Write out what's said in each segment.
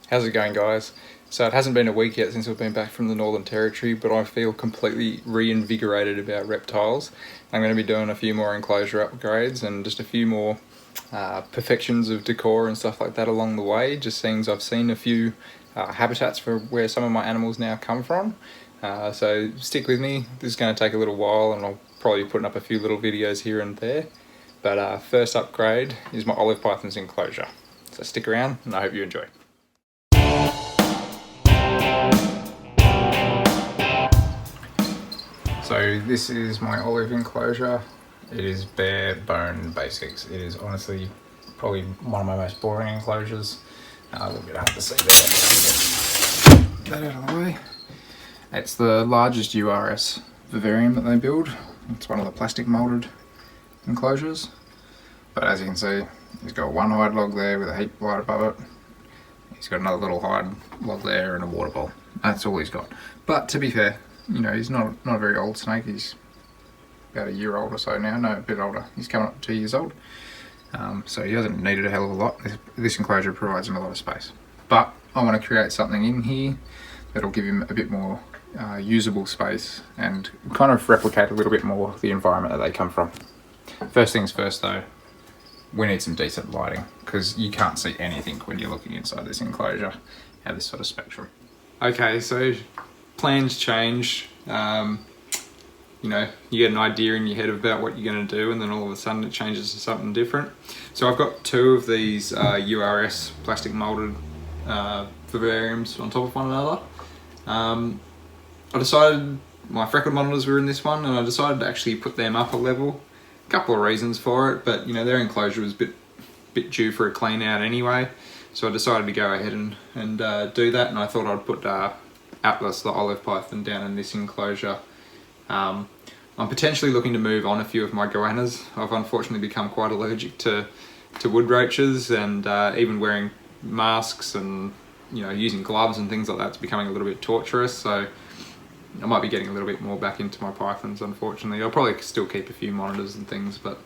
How's it going, guys? So it hasn't been a week yet since we've been back from the Northern Territory, but I feel completely reinvigorated about reptiles. I'm going to be doing a few more enclosure upgrades and just a few more perfections of decor and stuff like that along the way, just seeing as I've seen a few habitats for where some of my animals now come from. So stick with me, this is going to take a little while and I'll probably be putting up a few little videos here and there. But first upgrade is my olive python's enclosure. So stick around and I hope you enjoy. So this is my olive enclosure. It is bare bone basics. It is honestly probably one of my most boring enclosures. A little bit hard to see there. Get that out of the way. It's the largest URS vivarium that they build. It's one of the plastic moulded enclosures. But as you can see, he's got one hide log there with a heap light above it. He's got another little hide log there and a water bowl. That's all he's got. But to be fair, you know, he's not a very old snake. He's about a year old or so now. No, a bit older. He's coming up to 2 years old. So he hasn't needed a hell of a lot. This enclosure provides him a lot of space. But I want to create something in here that'll give him a bit more usable space and kind of replicate a little bit more the environment that they come from. First things first though, we need some decent lighting because you can't see anything when you're looking inside this enclosure at this sort of spectrum. Okay, so plans change. You know, you get an idea in your head about what you're going to do and then all of a sudden it changes to something different. So I've got two of these URS plastic moulded vivariums on top of one another. I decided my freckled monitors were in this one and I decided to actually put them up a level. A couple of reasons for it, but you know, their enclosure was a bit due for a clean out anyway. So I decided to go ahead and do that, and I thought I'd put Atlas, the olive python, down in this enclosure. I'm potentially looking to move on a few of my goannas. I've unfortunately become quite allergic to wood roaches, and even wearing masks and using gloves and things like that's becoming a little bit torturous. So I might be getting a little bit more back into my pythons, unfortunately. I'll probably still keep a few monitors and things, but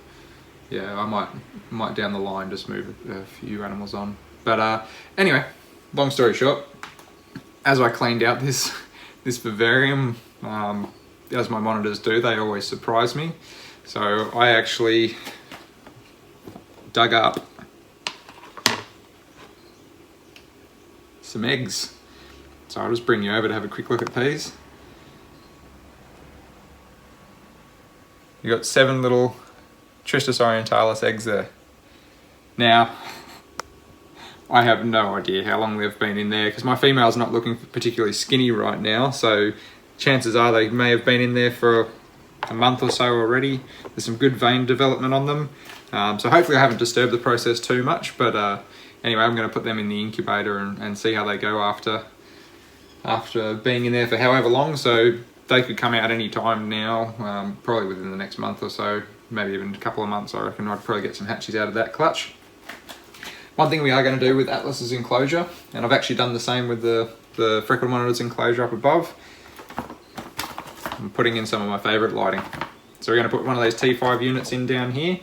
yeah, I might down the line just move a few animals on. But anyway, long story short, as I cleaned out this vivarium, as my monitors do, they always surprise me. So I actually dug up some eggs. So I'll just bring you over to have a quick look at these. You got 7 little Tristis orientalis eggs there. Now, I have no idea how long they've been in there because my female's not looking particularly skinny right now, so chances are they may have been in there for a month or so already. There's some good vein development on them, so hopefully I haven't disturbed the process too much, but anyway, I'm going to put them in the incubator and see how they go after being in there for however long. So they could come out any time now, probably within the next month or so, maybe even a couple of months. I reckon I'd probably get some hatchies out of that clutch. One thing we are going to do with Atlas's enclosure, and I've actually done the same with the freckled monitor's enclosure up above, I'm putting in some of my favourite lighting. So we're going to put one of those T5 units in down here.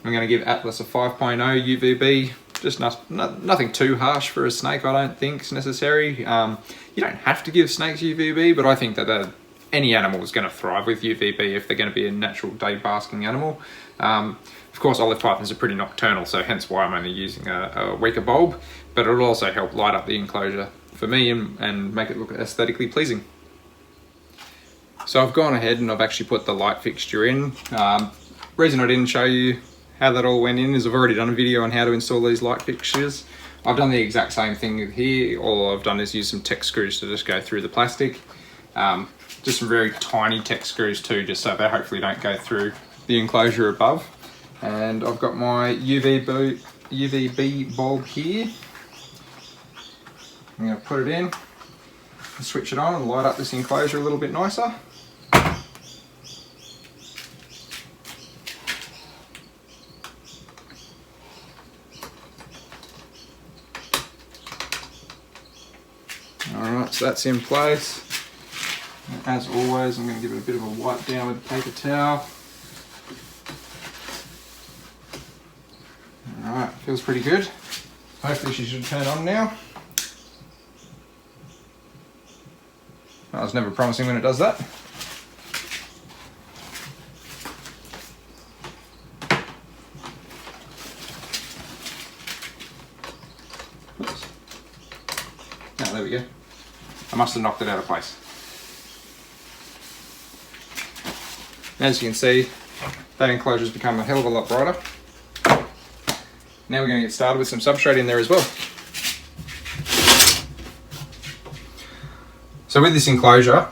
I'm going to give Atlas a 5.0 UVB, just nothing too harsh for a snake, I don't think is necessary. You don't have to give snakes UVB, but I think that any animal is going to thrive with UVB if they're going to be a natural day basking animal. Of course, olive pythons are pretty nocturnal, so hence why I'm only using a weaker bulb, but it'll also help light up the enclosure for me and make it look aesthetically pleasing. So I've gone ahead and I've actually put the light fixture in. Reason I didn't show you how that all went in is I've already done a video on how to install these light fixtures. I've done the exact same thing here. All I've done is use some Tech screws to just go through the plastic. Just some very tiny Tech screws too, just so they hopefully don't go through the enclosure above. And I've got my UVB bulb here. I'm going to put it in, switch it on and light up this enclosure a little bit nicer. Alright, so that's in place. As always, I'm going to give it a bit of a wipe down with a paper towel. Alright, feels pretty good. Hopefully she should turn on now. I was never promising when it does that. Oops. Oh, there we go. I must have knocked it out of place. As you can see, that enclosure's become a hell of a lot brighter. Now we're going to get started with some substrate in there as well. So with this enclosure,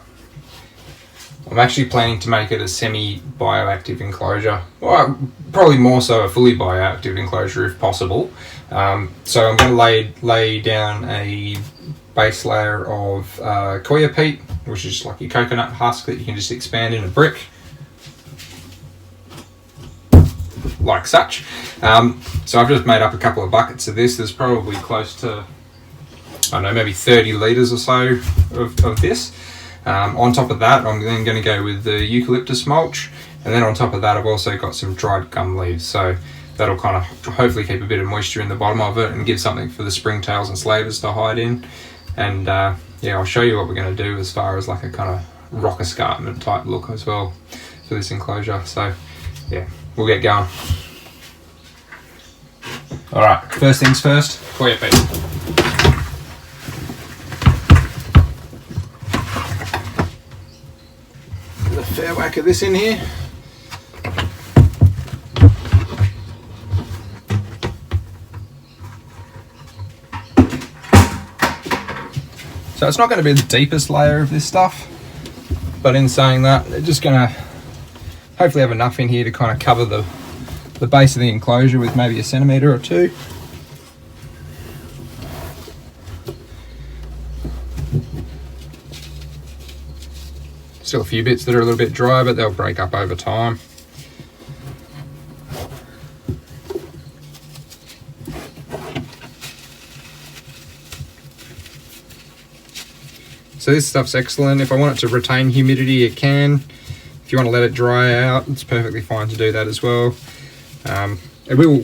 I'm actually planning to make it a semi-bioactive enclosure. Well, probably more so a fully bioactive enclosure if possible. So I'm going to lay down a base layer of coir peat, which is like your coconut husk that you can just expand in a brick, like such. So I've just made up a couple of buckets of this. There's probably close to, I don't know, maybe 30 litres or so of this. On top of that, I'm then going to go with the eucalyptus mulch, and then on top of that I've also got some dried gum leaves, so that'll kind of hopefully keep a bit of moisture in the bottom of it and give something for the springtails and slavers to hide in. And yeah, I'll show you what we're going to do as far as like a kind of rock escarpment type look as well for this enclosure. So yeah, we'll get going. Alright, first things first, coir peat. A fair whack of this in here. So it's not going to be the deepest layer of this stuff, but in saying that, they're just going to hopefully have enough in here to kind of cover the base of the enclosure with maybe a centimetre or two. Still a few bits that are a little bit dry, but they'll break up over time. So this stuff's excellent. If I want it to retain humidity, it can. If you want to let it dry out, it's perfectly fine to do that as well. It will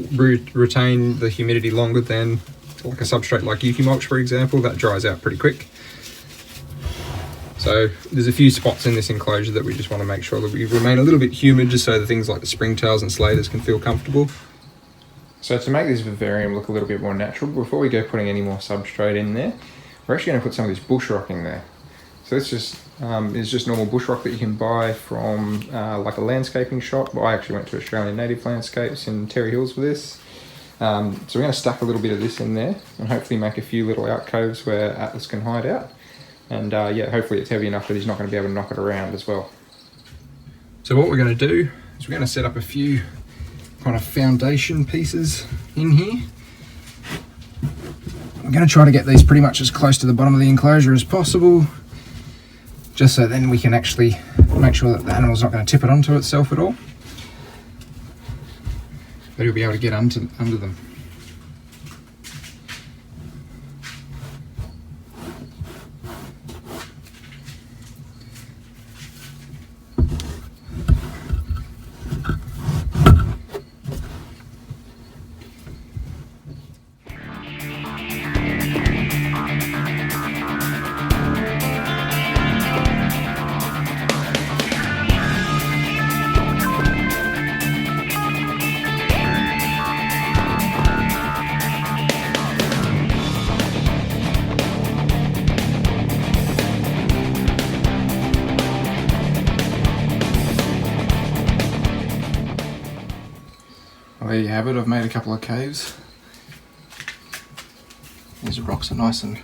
retain the humidity longer than like a substrate like Yuki mulch, for example. That dries out pretty quick. So there's a few spots in this enclosure that we just want to make sure that we remain a little bit humid, just so that things like the springtails and slaters can feel comfortable. So to make this vivarium look a little bit more natural, before we go putting any more substrate in there, we're actually going to put some of this bush rock in there. So this just is just normal bush rock that you can buy from like a landscaping shop. I actually went to Australian Native Landscapes in Terry Hills for this. So we're going to stack a little bit of this in there and hopefully make a few little alcoves where Atlas can hide out. And yeah, hopefully it's heavy enough that he's not going to be able to knock it around as well. So what we're going to do is we're going to set up a few kind of foundation pieces in here. I'm going to try to get these pretty much as close to the bottom of the enclosure as possible, just so then we can actually make sure that the animal's not going to tip it onto itself at all, but he'll be able to get under them. Well, there you have it. I've made a couple of caves. These rocks are nice and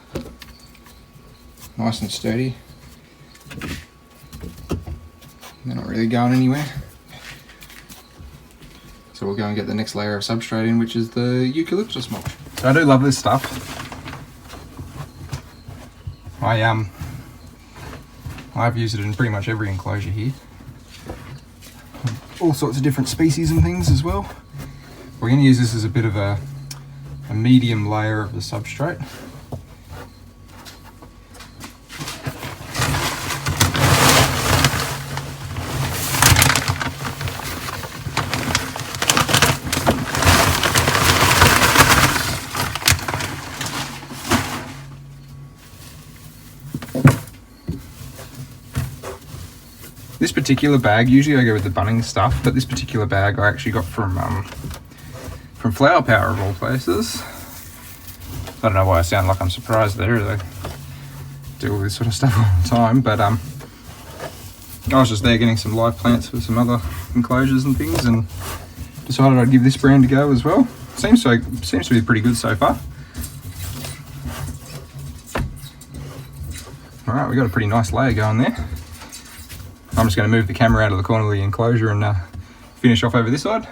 sturdy. They're not really going anywhere. So we'll go and get the next layer of substrate in, which is the eucalyptus mulch. So I do love this stuff. I've used it in pretty much every enclosure here. All sorts of different species and things as well. We're going to use this as a bit of a medium layer of the substrate. This particular bag, usually I go with the Bunnings stuff, but this particular bag I actually got from Flower Power of all places. I don't know why I sound like I'm surprised there. They do all this sort of stuff all the time, but I was just there getting some live plants for some other enclosures and things, and decided I'd give this brand a go as well. Seems to be pretty good so far. All right, we got a pretty nice layer going there. I'm just going to move the camera out of the corner of the enclosure and finish off over this side.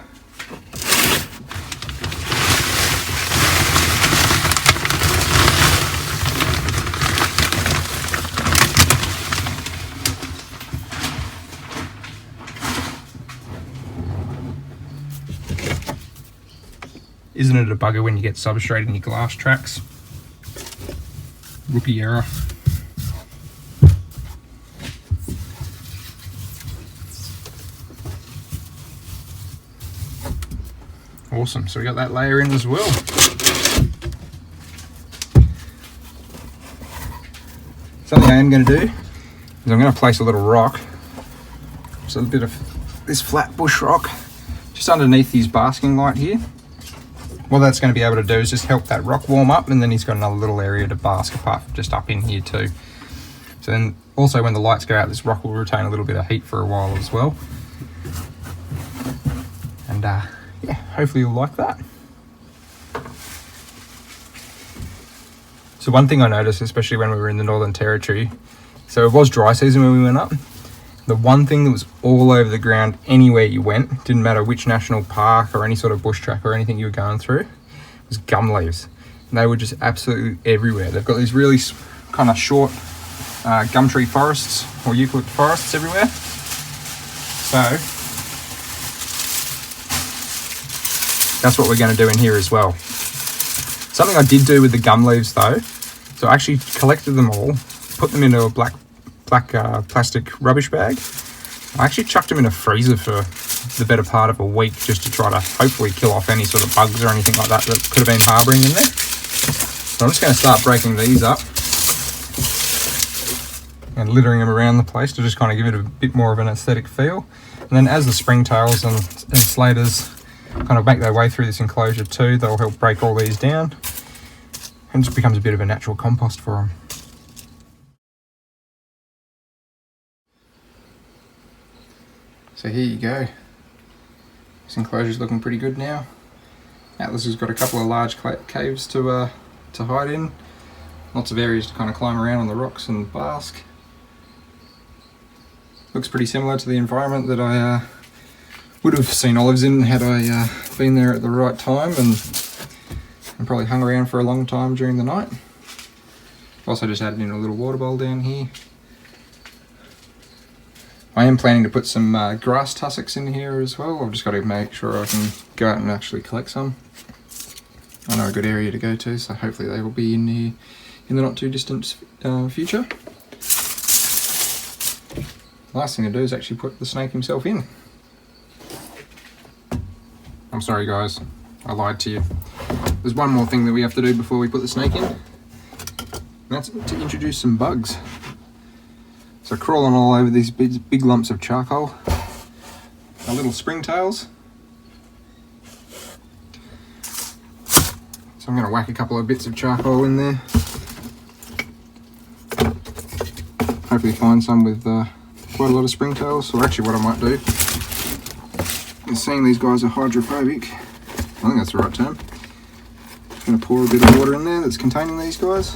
Isn't it a bugger when you get substrate in your glass tracks? Rookie error. Awesome, so we got that layer in as well. Something I am going to do is I'm going to place a little rock, just a bit of this flat bush rock, just underneath his basking light here. What that's going to be able to do is just help that rock warm up, and then he's got another little area to bask apart just up in here too. So then also when the lights go out, this rock will retain a little bit of heat for a while as well. And yeah, hopefully you'll like that. So one thing I noticed, especially when we were in the Northern Territory, so it was dry season when we went up. The one thing that was all over the ground anywhere you went, didn't matter which national park or any sort of bush track or anything you were going through, was gum leaves. And they were just absolutely everywhere. They've got these really kind of short gum tree forests or eucalypt forests everywhere. So that's what we're going to do in here as well. Something I did do with the gum leaves though, so I actually collected them all, put them into a black plastic rubbish bag. I actually chucked them in a freezer for the better part of a week just to try to hopefully kill off any sort of bugs or anything like that that could have been harbouring in there. So I'm just going to start breaking these up and littering them around the place to just kind of give it a bit more of an aesthetic feel. And then as the springtails and slaters kind of make their way through this enclosure too, they'll help break all these down and just becomes a bit of a natural compost for them. So here you go. This enclosure's looking pretty good now. Atlas has got a couple of large caves to hide in. Lots of areas to kind of climb around on the rocks and bask. Looks pretty similar to the environment that I would have seen olives in had I been there at the right time and probably hung around for a long time during the night. Also just added in a little water bowl down here. I am planning to put some grass tussocks in here as well. I've just got to make sure I can go out and actually collect some. I know a good area to go to, so hopefully they will be in here in the not too distant future. Last thing to do is actually put the snake himself in. I'm sorry guys, I lied to you. There's one more thing that we have to do before we put the snake in. And that's to introduce some bugs. So crawling all over these big lumps of charcoal are little springtails. So I'm going to whack a couple of bits of charcoal in there. Hopefully find some with quite a lot of springtails. Or actually what I might do is, seeing these guys are hydrophobic, I think that's the right term. I'm going to pour a bit of water in there that's containing these guys.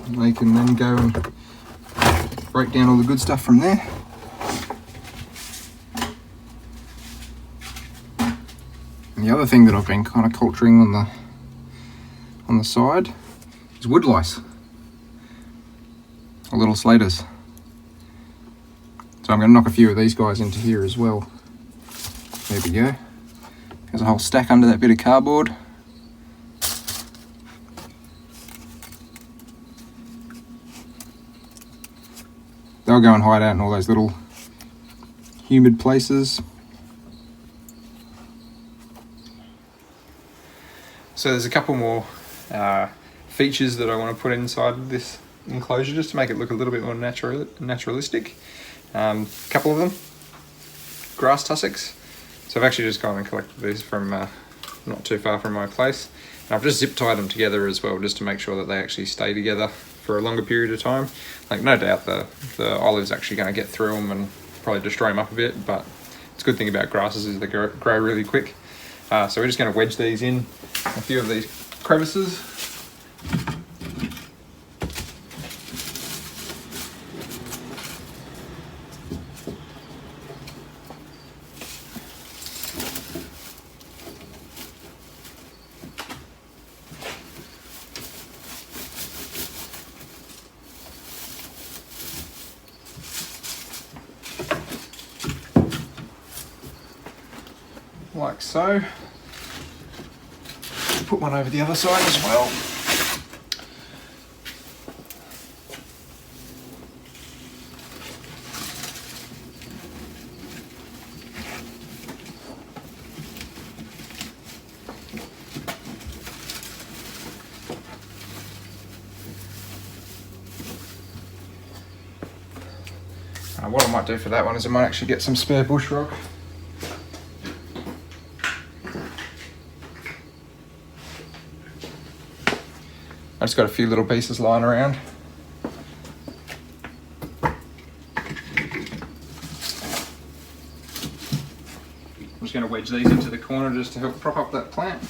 They can then go and break down all the good stuff from there. And the other thing that I've been kind of culturing on the side is wood lice, or little slaters. So I'm going to knock a few of these guys into here as well. There we go. There's a whole stack under that bit of cardboard. They'll go and hide out in all those little humid places. So there's a couple more features that I want to put inside this enclosure just to make it look a little bit more naturalistic. Couple of them, grass tussocks. So I've actually just gone and collected these from not too far from my place. And I've just zip tied them together as well, just to make sure that they actually stay together for a longer period of time. Like, no doubt the olive's actually going to get through them and probably destroy them up a bit, but it's a good thing about grasses is they grow really quick. So we're just going to wedge these in a few of these crevices. Like so. Put one over the other side as well. What I might do for that one is I might actually get some spare bush rock. I just got a few little pieces lying around. I'm just going to wedge these into the corner just to help prop up that plant.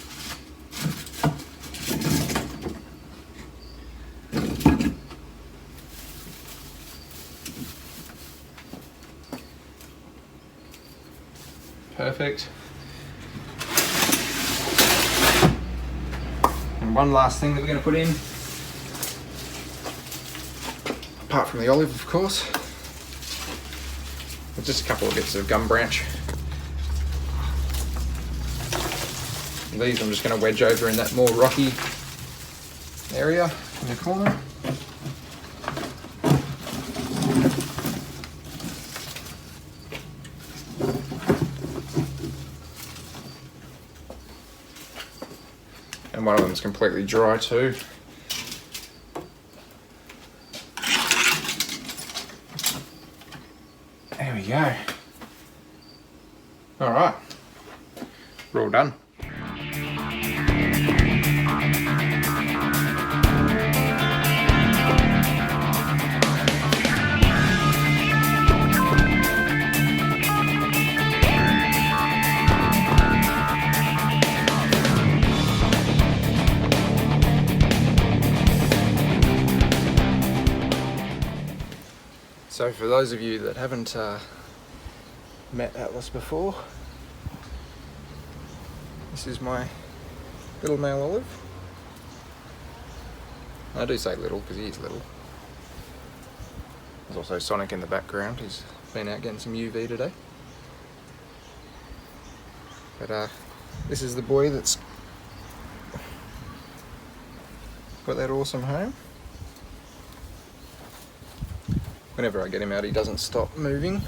Perfect. And one last thing that we're going to put in, apart from the olive, of course, just a couple of bits of gum branch. And these I'm just going to wedge over in that more rocky area in the corner. And one of them is completely dry too. There we go. All right, we're all done. So for those of you that haven't met Atlas before, this is my little male olive. I do say little because he is little. There's also Sonic in the background. He's been out getting some UV today. But this is the boy that's got that awesome home. Whenever I get him out, he doesn't stop moving,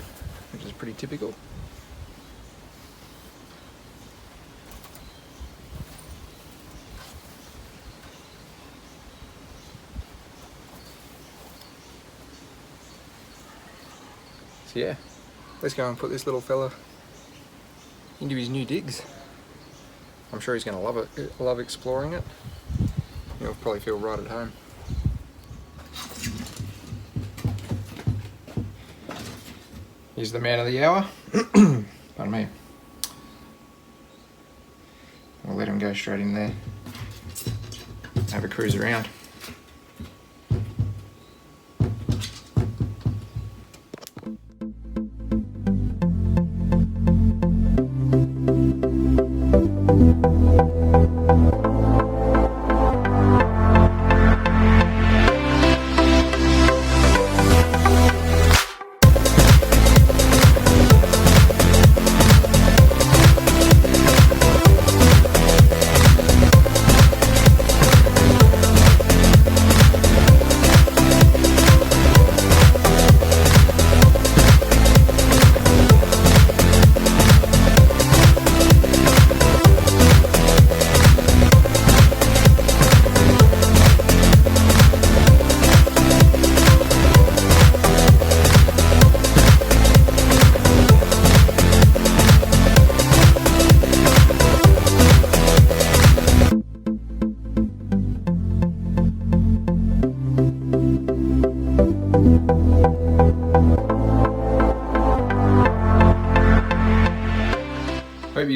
which is pretty typical. So yeah, let's go and put this little fella into his new digs. I'm sure he's going to love it, love exploring it. He'll probably feel right at home. He's the man of the hour. Pardon me. We'll let him go straight in there. Have a cruise around.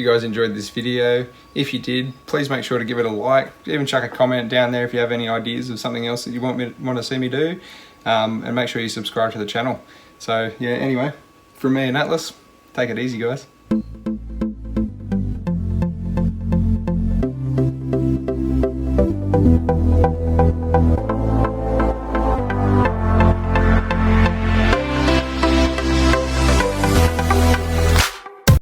you guys enjoyed this video. If you did, please make sure to give it a like. Even chuck a comment down there if you have any ideas of something else that you want to see me do. And make sure you subscribe to the channel. So yeah, anyway, from me and Atlas, take it easy, guys.